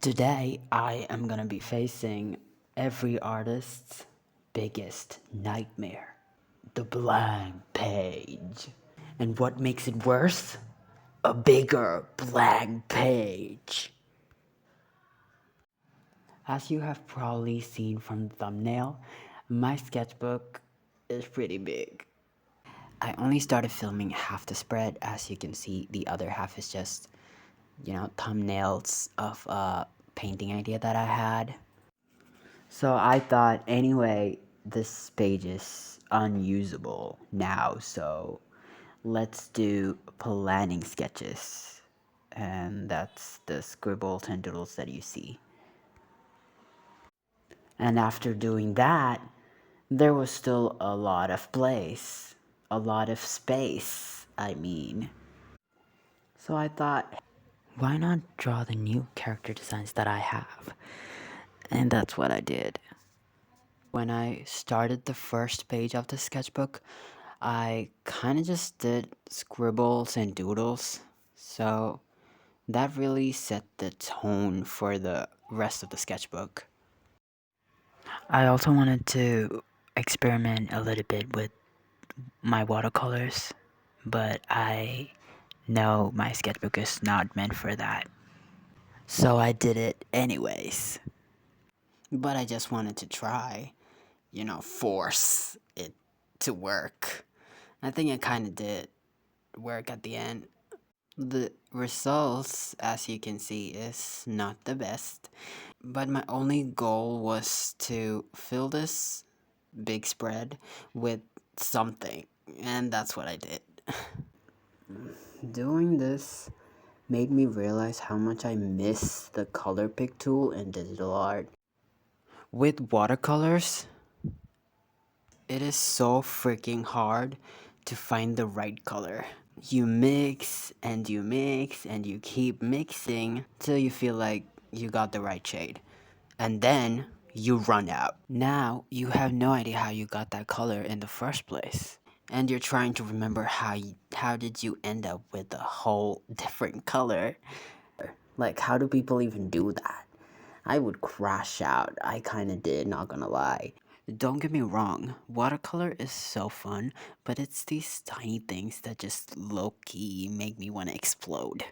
Today, I am gonna be facing every artist's biggest nightmare, the blank page. And what makes it worse? A bigger blank page. As you have probably seen from the thumbnail, my sketchbook is pretty big. I only started filming half the spread. As you can see, the other half is just, thumbnails of a painting idea that I had. So I thought, anyway, this page is unusable now, so let's do planning sketches. And that's the scribbles and doodles that you see. And after doing that, there was still a lot of place, a lot of space, I mean. So I thought, why not draw the new character designs that I have? And that's what I did. When I started the first page of the sketchbook, I kind of just did scribbles and doodles. So that really set the tone for the rest of the sketchbook. I also wanted to experiment a little bit with my watercolors, but I know my sketchbook is not meant for that. So I did it anyways. But I just wanted to try, force it to work. I think it kind of did work at the end. The results, as you can see, is not the best. But my only goal was to fill this big spread with something. And that's what I did. Doing this made me realize how much I miss the color pick tool in digital art. With watercolors, it is so freaking hard to find the right color. You mix and you mix and you keep mixing till you feel like you got the right shade. And then you run out. Now you have no idea how you got that color in the first place. And you're trying to remember how did you end up with a whole different color? Like, how do people even do that? I would crash out. I kinda did, not gonna lie. Don't get me wrong, watercolor is so fun, but it's these tiny things that just low-key make me want to explode.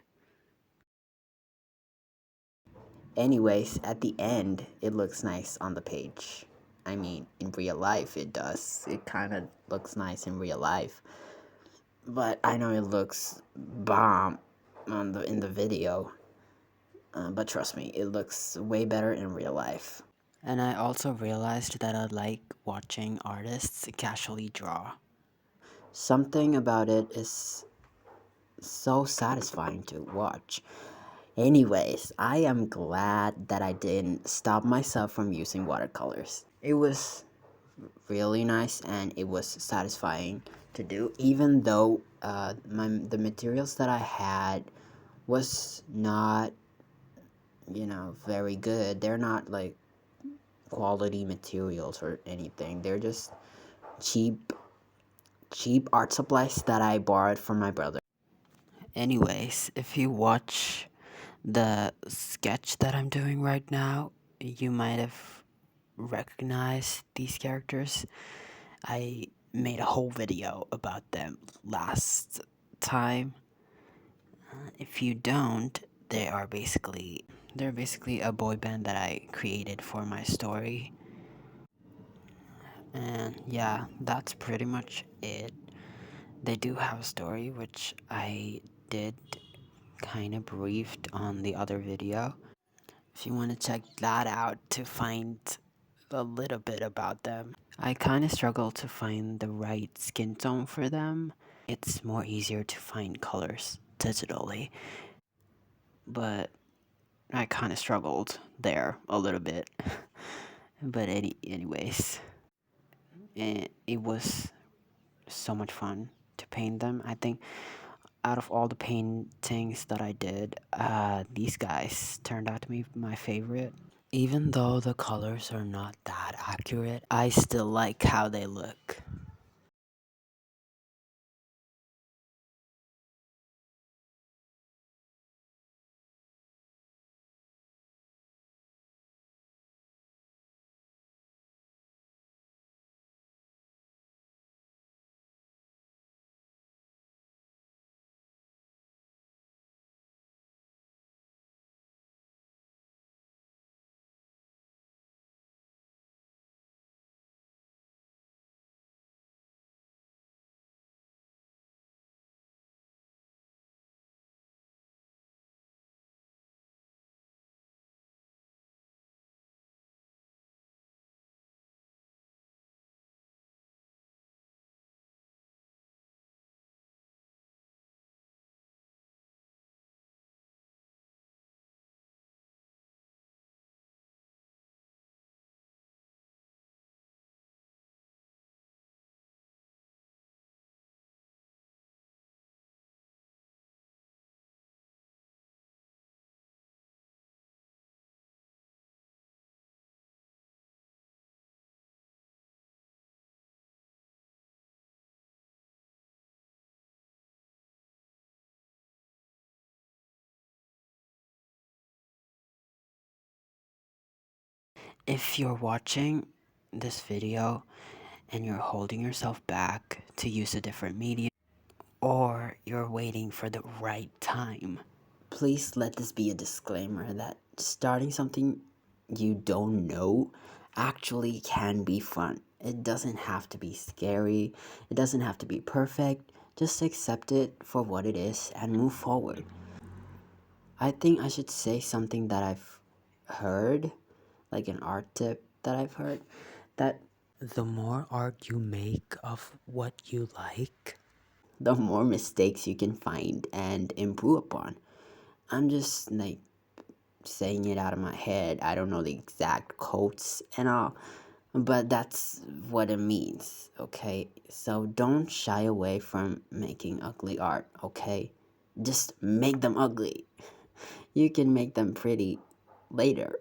Anyways, at the end, it looks nice on the page. I mean, in real life it does. It kind of looks nice in real life. But I know it looks bomb in the video. But trust me, it looks way better in real life. And I also realized that I like watching artists casually draw. Something about it is so satisfying to watch. Anyways, I am glad that I didn't stop myself from using watercolors. It was really nice and it was satisfying to do, even though the materials that I had was not, very good. They're not like quality materials or anything. They're just cheap art supplies that I borrowed from my brother. Anyways, if you watch the sketch that I'm doing right now, you might have recognized these characters. I made a whole video about them last time. If you don't, they're basically a boy band that I created for my story. And yeah, that's pretty much it. They do have a story, which I did kind of briefed on the other video. If you want to check that out to find a little bit about them. I kind of struggle to find the right skin tone for them. It's more easier to find colors digitally. But I kind of struggled there a little bit. But anyways, it was so much fun to paint them. I think out of all the paintings that I did, these guys turned out to be my favorite. Even though the colors are not that accurate, I still like how they look. If you're watching this video and you're holding yourself back to use a different medium, or you're waiting for the right time, please let this be a disclaimer that starting something you don't know actually can be fun. It doesn't have to be scary, it doesn't have to be perfect. Just accept it for what it is and move forward. I think I should say something that I've heard, like an art tip that I've heard, that the more art you make of what you like, the more mistakes you can find and improve upon. I'm just like saying it out of my head. I don't know the exact quotes and all, but that's what it means, okay? So don't shy away from making ugly art, okay? Just make them ugly. You can make them pretty later.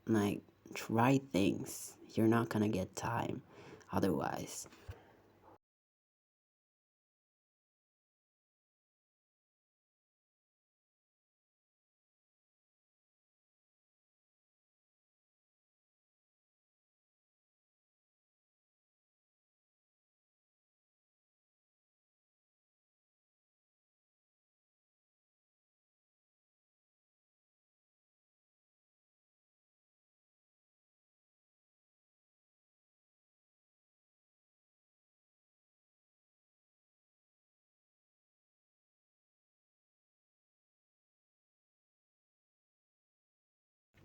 Like, try things. You're not gonna get time otherwise.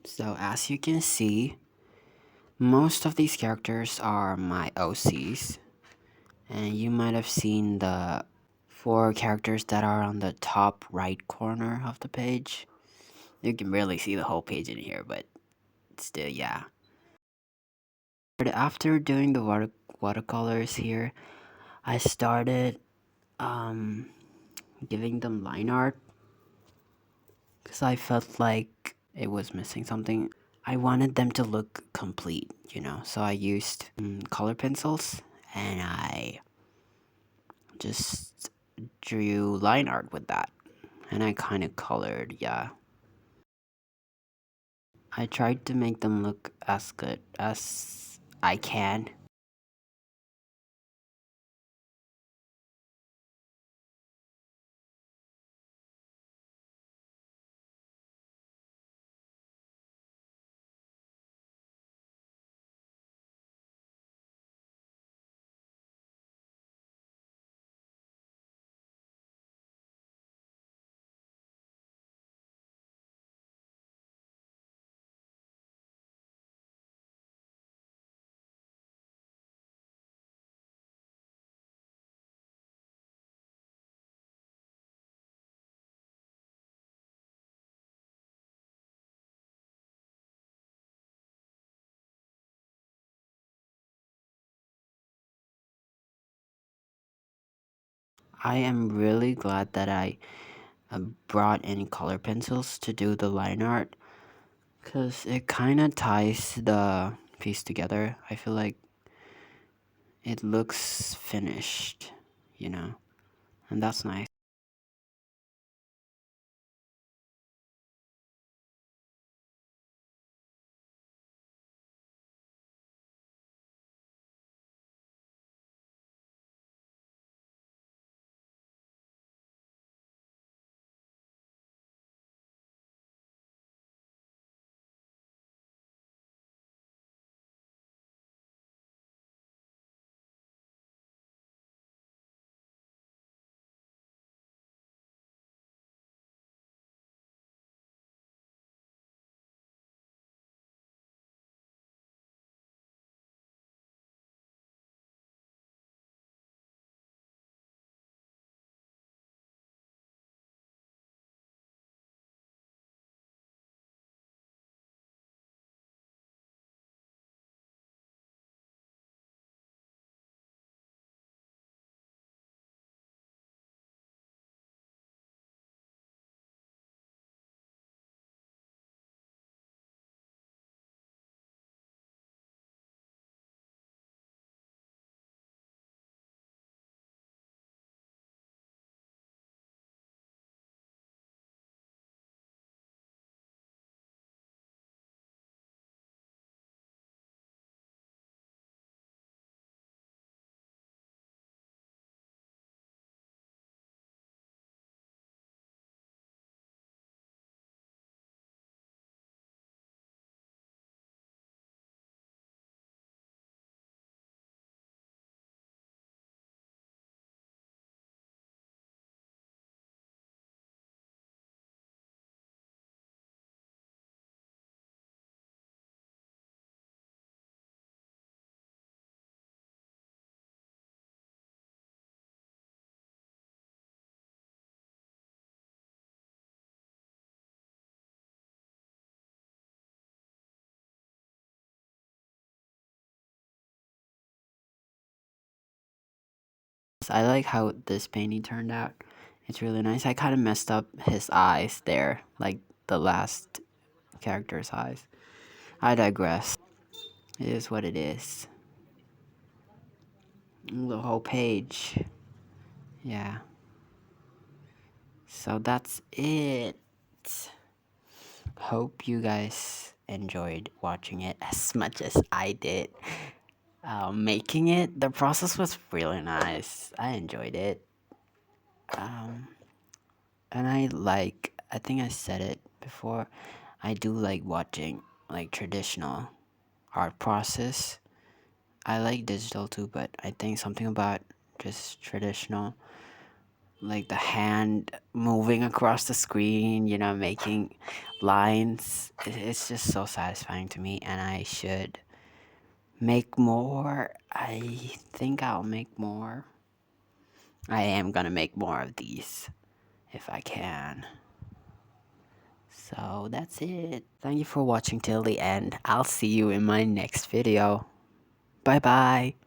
So, as you can see, most of these characters are my OCs, and you might have seen the 4 characters that are on the top right corner of the page. You can barely see the whole page in here, but still, yeah. But after doing the watercolors here, I started um, giving them line art because I felt like it was missing something. I wanted them to look complete, you know, so I used color pencils and I just drew line art with that. And I kind of colored, yeah. I tried to make them look as good as I can. I am really glad that I brought any color pencils to do the line art because it kind of ties the piece together. I feel like it looks finished, you know, and that's nice. I like how this painting turned out. It's really nice. I kind of messed up his eyes there, like the last character's eyes. I digress. It is what it is. The whole page. Yeah. So that's it. Hope you guys enjoyed watching it as much as I did. Making it, the process was really nice. I enjoyed it. Um, and I think I said it before, I do like watching like traditional art process. I like digital too, but I think something about just traditional, like the hand moving across the screen, making lines. It's just so satisfying to me, and I should make more. I think I'll make more. I am gonna make more of these if I can. So that's it. Thank you for watching till the end. I'll see you in my next video. Bye bye.